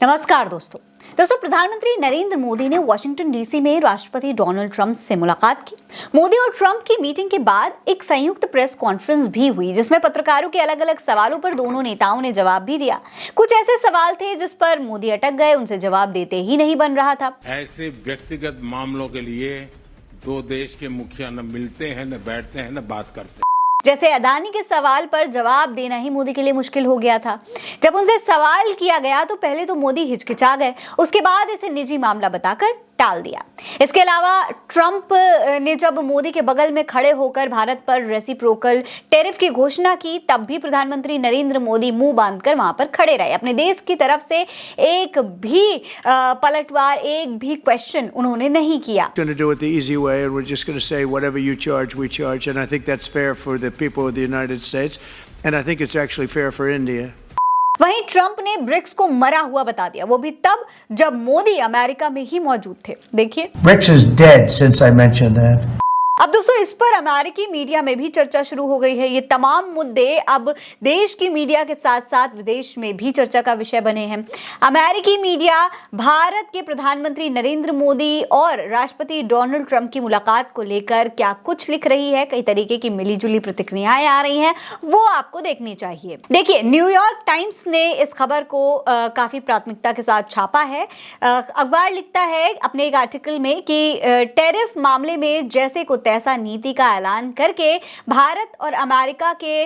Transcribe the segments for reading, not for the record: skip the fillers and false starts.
नमस्कार दोस्तों प्रधानमंत्री नरेंद्र मोदी ने वॉशिंगटन डीसी में राष्ट्रपति डोनाल्ड ट्रंप से मुलाकात की। मोदी और ट्रंप की मीटिंग के बाद एक संयुक्त प्रेस कॉन्फ्रेंस भी हुई, जिसमें पत्रकारों के अलग अलग सवालों पर दोनों नेताओं ने जवाब भी दिया। कुछ ऐसे सवाल थे जिस पर मोदी अटक गए, उनसे जवाब देते ही नहीं बन रहा था। ऐसे व्यक्तिगत मामलों के लिए दो देश के मुखिया न मिलते हैं, न बैठते हैं, न बात करते हैं। जैसे अदानी के सवाल पर जवाब देना ही मोदी के लिए मुश्किल हो गया था। जब उनसे सवाल किया गया तो पहले तो मोदी हिचकिचा गए, उसके बाद इसे निजी मामला बताकर टाल दिया। इसके अलावा ट्रंप ने जब मोदी के बगल में खड़े होकर भारत पर रेसिप्रोकल टैरिफ की घोषणा की, तब भी प्रधानमंत्री नरेंद्र मोदी मुंह बांधकर वहां पर खड़े रहे। अपने देश की तरफ से एक भी पलटवार, एक भी क्वेश्चन उन्होंने नहीं किया। People of the United States, and I think it's actually fair for India. वहीं ट्रंप ने ब्रिक्स को मरा हुआ बता दिया, वो भी तब जब मोदी अमेरिका में ही मौजूद थे। देखिए, BRICS is dead since I mentioned that. अब दोस्तों इस पर अमेरिकी मीडिया में भी चर्चा शुरू हो गई है। ये तमाम मुद्दे अब देश की मीडिया के साथ साथ विदेश में भी चर्चा का विषय बने हैं। अमेरिकी मीडिया भारत के प्रधानमंत्री नरेंद्र मोदी और राष्ट्रपति डोनाल्ड ट्रंप की मुलाकात को लेकर क्या कुछ लिख रही है, कई तरीके की मिलीजुली प्रतिक्रियाएं आ रही हैं, वो आपको देखनी चाहिए। देखिए, न्यूयॉर्क टाइम्स ने इस खबर को काफी प्राथमिकता के साथ छापा है। अखबार लिखता है अपने एक आर्टिकल में कि टैरिफ मामले में जैसे को ऐसा नीति का ऐलान करके भारत और अमेरिका के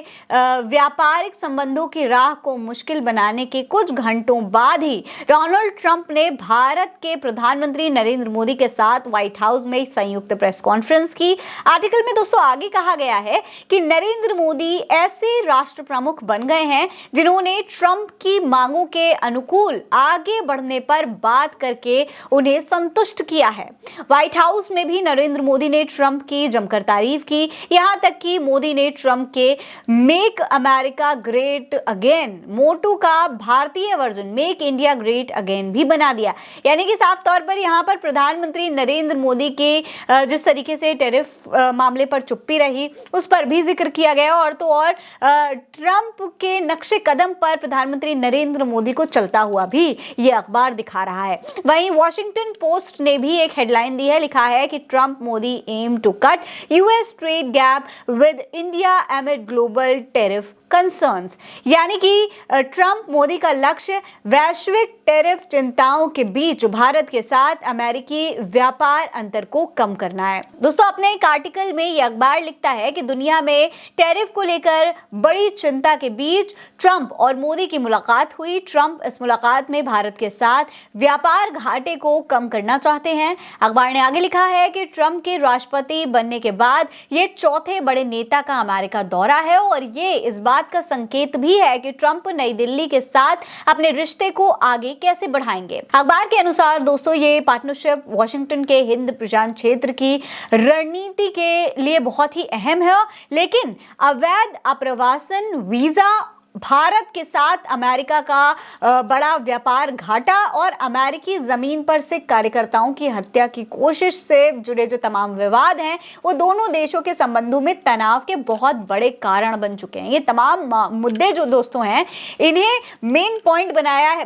व्यापारिक संबंधों की राह को मुश्किल बनाने के कुछ घंटों बाद ही डोनाल्ड ट्रंप ने भारत के प्रधानमंत्री नरेंद्र मोदी के साथ व्हाइट हाउस में संयुक्त प्रेस कॉन्फ्रेंस की। आर्टिकल में दोस्तों आगे कहा गया है कि नरेंद्र मोदी ऐसे राष्ट्र प्रमुख बन गए हैं जिन्होंने ट्रंप की मांगों के अनुकूल आगे बढ़ने पर बात करके उन्हें संतुष्ट किया है। व्हाइट हाउस में भी नरेंद्र मोदी ने ट्रंप की जमकर तारीफ की, यहां तक कि मोदी ने ट्रंप के मेक अमेरिका ग्रेट अगेन मोटो का भारतीय version make India great again भी बना दिया। यानी कि साफ तौर पर यहां पर प्रधानमंत्री नरेंद्र मोदी के जिस तरीके से टैरिफ मामले पर चुप्पी रही, उस पर भी जिक्र किया गया और तो और ट्रंप के नक्शे कदम पर प्रधानमंत्री नरेंद्र मोदी को चलता हुआ भी यह अखबार दिखा रहा है। वहीं वॉशिंगटन पोस्ट ने भी एक हेडलाइन दी है, लिखा है कि Trump Modi aim to cut US trade gap with India amid global tariff concerns. यानी कि ट्रंप मोदी का लक्ष्य वैश्विक टैरिफ चिंताओं के बीच भारत के साथ अमेरिकी व्यापार अंतर को कम करना है। दोस्तों अपने एक आर्टिकल में यह अखबार लिखता है कि दुनिया में टैरिफ को लेकर बड़ी चिंता के बीच ट्रंप और मोदी की मुलाकात हुई। ट्रंप इस मुलाकात में भारत के साथ व्यापार घाटे को कम करना चाहते हैं। अखबार ने आगे लिखा है कि ट्रंप के राष्ट्रपति बनने के बाद ये चौथे बड़े नेता का अमेरिका दौरा है और ये इस बात का संकेत भी है कि ट्रंप नई दिल्ली के साथ अपने रिश्ते को आगे कैसे बढ़ाएंगे। अखबार के अनुसार दोस्तों ये पार्टनरशिप वॉशिंगटन के हिंद प्रशांत क्षेत्र की रणनीति के लिए बहुत ही अहम है, लेकिन अवैध अप्रवासन वीजा, भारत के साथ अमेरिका का बड़ा व्यापार घाटा और अमेरिकी जमीन पर सिख कार्यकर्ताओं की हत्या की कोशिश से जुड़े जो तमाम विवाद हैं, वो दोनों देशों के संबंधों में तनाव के बहुत बड़े कारण बन चुके हैं। ये तमाम मुद्दे जो दोस्तों हैं, इन्हें मेन पॉइंट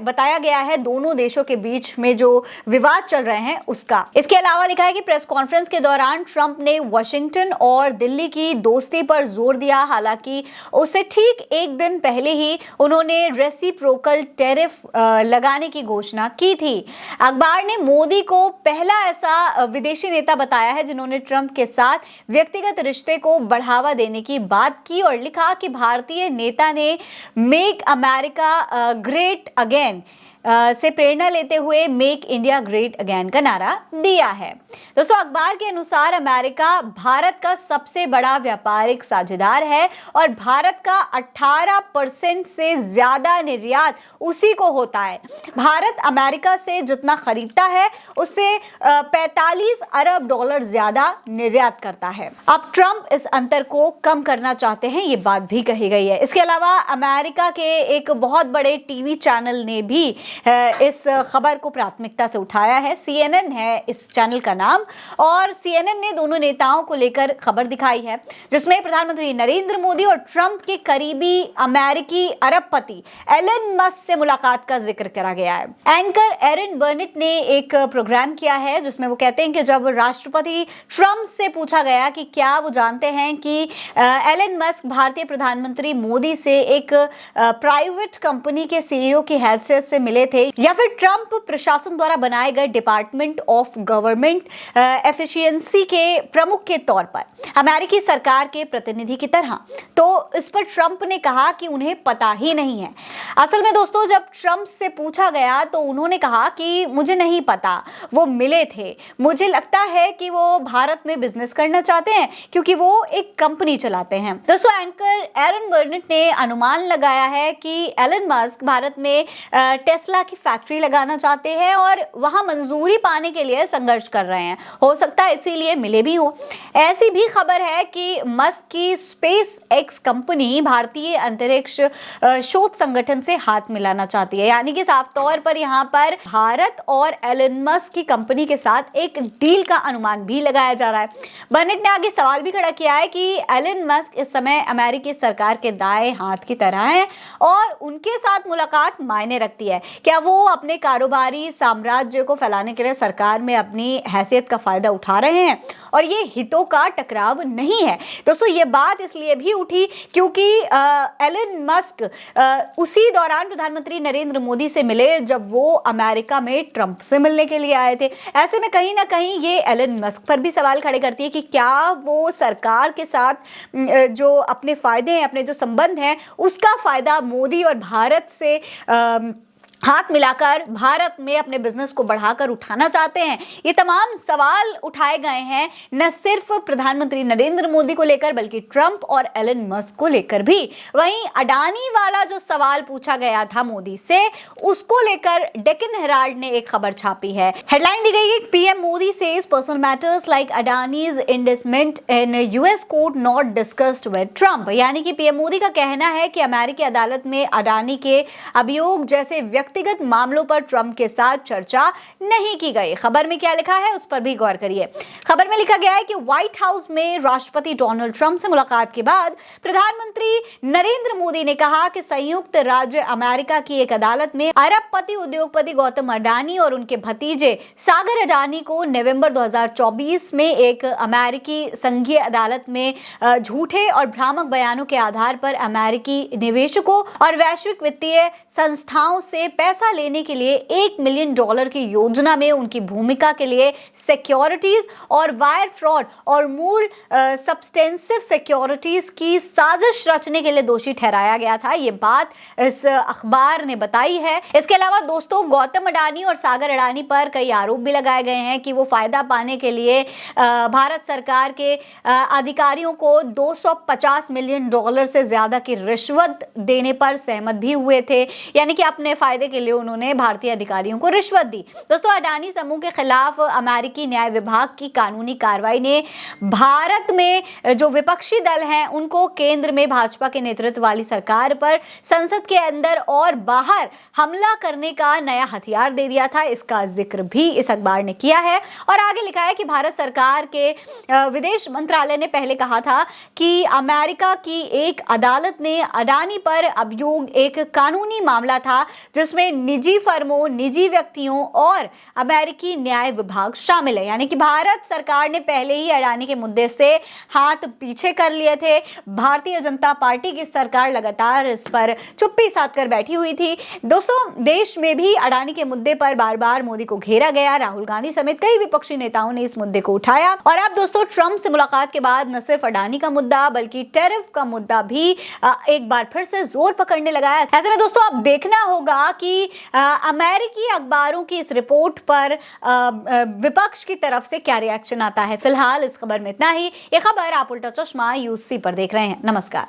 बताया गया है दोनों देशों के बीच में जो विवाद चल रहे हैं उसका। इसके अलावा लिखा है कि प्रेस कॉन्फ्रेंस के दौरान ट्रंप ने वाशिंगटन और दिल्ली की दोस्ती पर जोर दिया। हालांकि उससे ठीक एक दिन पहले ही उन्होंने रेसिप्रोकल टैरिफ लगाने की घोषणा की थी। अखबार ने मोदी को पहला ऐसा विदेशी नेता बताया है जिन्होंने ट्रंप के साथ व्यक्तिगत रिश्ते को बढ़ावा देने की बात की और लिखा कि भारतीय नेता ने मेक अमेरिका ग्रेट अगेन से प्रेरणा लेते हुए मेक इंडिया ग्रेट अगेन का नारा दिया है। दोस्तों अखबार के अनुसार अमेरिका भारत का सबसे बड़ा व्यापारिक साझेदार है और भारत का 18% से ज्यादा निर्यात उसी को होता है। भारत अमेरिका से जितना खरीदता है उससे 45 अरब डॉलर ज्यादा निर्यात करता है। अब ट्रंप इस अंतर को कम करना चाहते हैं, ये बात भी कही गई है। इसके अलावा अमेरिका के एक बहुत बड़े टीवी चैनल ने भी इस खबर को प्राथमिकता से उठाया है। CNN है इस चैनल का नाम, और CNN ने दोनों नेताओं को लेकर खबर दिखाई है, जिसमें प्रधानमंत्री नरेंद्र मोदी और ट्रंप के करीबी अमेरिकी अरबपति एलन मस्क से मुलाकात का जिक्र करा गया है। एंकर एरन बर्नेट ने एक प्रोग्राम किया है जिसमें वो कहते हैं कि जब राष्ट्रपति ट्रंप से पूछा गया कि क्या वो जानते हैं कि एलन मस्क भारतीय प्रधानमंत्री मोदी से एक प्राइवेट कंपनी के CEO की हैसियत से मिले थे या फिर ट्रंप प्रशासन द्वारा बनाए गए डिपार्टमेंट ऑफ गवर्नमेंट एफिशिएंसी के प्रमुख के तौर पर अमेरिकी सरकार के प्रतिनिधि की तरह, तो इस पर ट्रंप ने कहा कि उन्हें पता ही नहीं है। असल में दोस्तों, जब ट्रंप से पूछा गया तो उन्होंने कहा कि मुझे नहीं पता, वो मिले थे, मुझे लगता है कि वो भारत में बिजनेस करना चाहते हैं क्योंकि वो एक कंपनी चलाते हैं। दोस्तों, एंकर एरन बर्नेट ने अनुमान लगाया है कि एलन मस्क भारत में टेस्ला की फैक्ट्री लगाना चाहते हैं और वहां मंजूरी पाने के लिए संघर्ष कर रहे हैं। हो सकता है इसीलिए मिले भी हो। ऐसी भी खबर है कि मस्क की स्पेस एक्स कंपनी भारतीय अंतरिक्ष शोध संगठन से हाथ मिलाना चाहती है, यानी कि साफ तौर पर यहाँ पर भारत और एलन मस्क की कंपनी के साथ एक डील का अनुमान भी लगाया जा रहा है। बर्नेट ने आगे सवाल भी खड़ा किया है कि एलन मस्क इस समय अमेरिकी सरकार के दाएं हाथ की तरह हैं और उनके साथ मुलाकात मायने रखती है। क्या वो अपने कारोबारी साम्राज्य को फैलाने के लिए सरकार में अपनी हैसियत का फायदा उठा रहे हैं और ये हितों का टकराव नहीं है? दोस्तों, ये बात इसलिए भी उठी क्योंकि एलन मस्क उसी दौरान प्रधानमंत्री नरेंद्र मोदी से मिले जब वो अमेरिका में ट्रंप से मिलने के लिए आए थे। ऐसे में कहीं ना कहीं ये एलन मस्क पर भी सवाल खड़े करती है कि क्या वो सरकार के साथ जो अपने फायदे हैं, अपने जो संबंध हैं, उसका फायदा मोदी और भारत से हाथ मिलाकर भारत में अपने बिजनेस को बढ़ाकर उठाना चाहते हैं। ये तमाम सवाल उठाए गए हैं न सिर्फ प्रधानमंत्री नरेंद्र मोदी को लेकर बल्कि ट्रंप और एलन मस्क को लेकर भी। वहीं अडानी वाला जो सवाल पूछा गया था मोदी से, उसको लेकर डेक्कन हेराल्ड ने एक खबर छापी है। हेडलाइन दी गई है, PM Modi says personal matters like Adanis investment in US court not discussed with Trump. यानी कि पीएम मोदी का कहना है कि अमेरिकी अदालत में अडानी के अभियोग जैसे व्यक्तिगत मामलों पर ट्रंप के साथ चर्चा नहीं की गई। खबर में क्या लिखा है उस पर भी गौर करिए। खबर में लिखा गया है कि व्हाइट हाउस में राष्ट्रपति डोनाल्ड ट्रंप से मुलाकात के बाद प्रधानमंत्री नरेंद्र मोदी ने कहा कि संयुक्त राज्य अमेरिका की एक अदालत में अरबपति उद्योगपति गौतम अडानी और उनके भतीजे सागर अडानी को नवंबर 2024 में एक अमेरिकी संघीय अदालत में झूठे और भ्रामक बयानों के आधार पर अमेरिकी निवेशकों और वैश्विक वित्तीय संस्थाओं से पैसा लेने के लिए $1 मिलियन की योजना में उनकी भूमिका के लिए सिक्योरिटीज और वायर फ्रॉड और मूल सब्सटेंसिव सिक्योरिटीज की साजिश रचने के लिए दोषी ठहराया गया था। ये बात इस अखबार ने बताई है। इसके अलावा दोस्तों, गौतम अडानी और सागर अडानी पर कई आरोप भी लगाए गए हैं कि वो फायदा पाने के लिए भारत सरकार के अधिकारियों को $250 मिलियन से ज्यादा की रिश्वत देने पर सहमत भी हुए थे, यानी कि अपने फायदे के लिए उन्होंने भारतीय अधिकारियों को रिश्वत दी। दोस्तों, अडानी समूह के खिलाफ अमेरिकी न्याय विभाग की कानूनी कार्रवाई ने भारत में जो विपक्षी दल हैं उनको केंद्र में भाजपा के नेतृत्व वाली सरकार पर संसद के अंदर और बाहर हमला करने का नया हथियार दे दिया था। इसका जिक्र भी इस अखबार ने किया है और आगे लिखा है कि भारत सरकार के विदेश मंत्रालय ने पहले कहा था कि अमेरिका की एक अदालत ने अडानी पर अभियोग एक कानूनी मामला था जिसमें निजी फर्मों, निजी व्यक्तियों और अमेरिकी न्याय विभाग शामिल है। यानी कि भारत सरकार ने पहले ही अडानी के मुद्दे से हाथ पीछे कर लिए थे। भारतीय जनता पार्टी की सरकार लगातार इस पर चुप्पी साध कर बैठी हुई थी। दोस्तों, देश में भी अडानी के मुद्दे पर बार बार मोदी को घेरा गया। राहुल गांधी समेत कई विपक्षी नेताओं ने इस मुद्दे को उठाया और अब दोस्तों, ट्रंप से मुलाकात के बाद न सिर्फ अडानी का मुद्दा बल्कि टैरिफ का मुद्दा भी एक बार फिर से जोर पकड़ने लगा है। ऐसे में दोस्तों, अब देखना होगा कि अमेरिकी अखबारों की इस रिपोर्ट पर विपक्ष की तरफ से क्या रिएक्शन आता है। फिलहाल इस खबर में इतना ही। ये खबर आप उल्टा चश्मा यूसी पर देख रहे हैं। नमस्कार।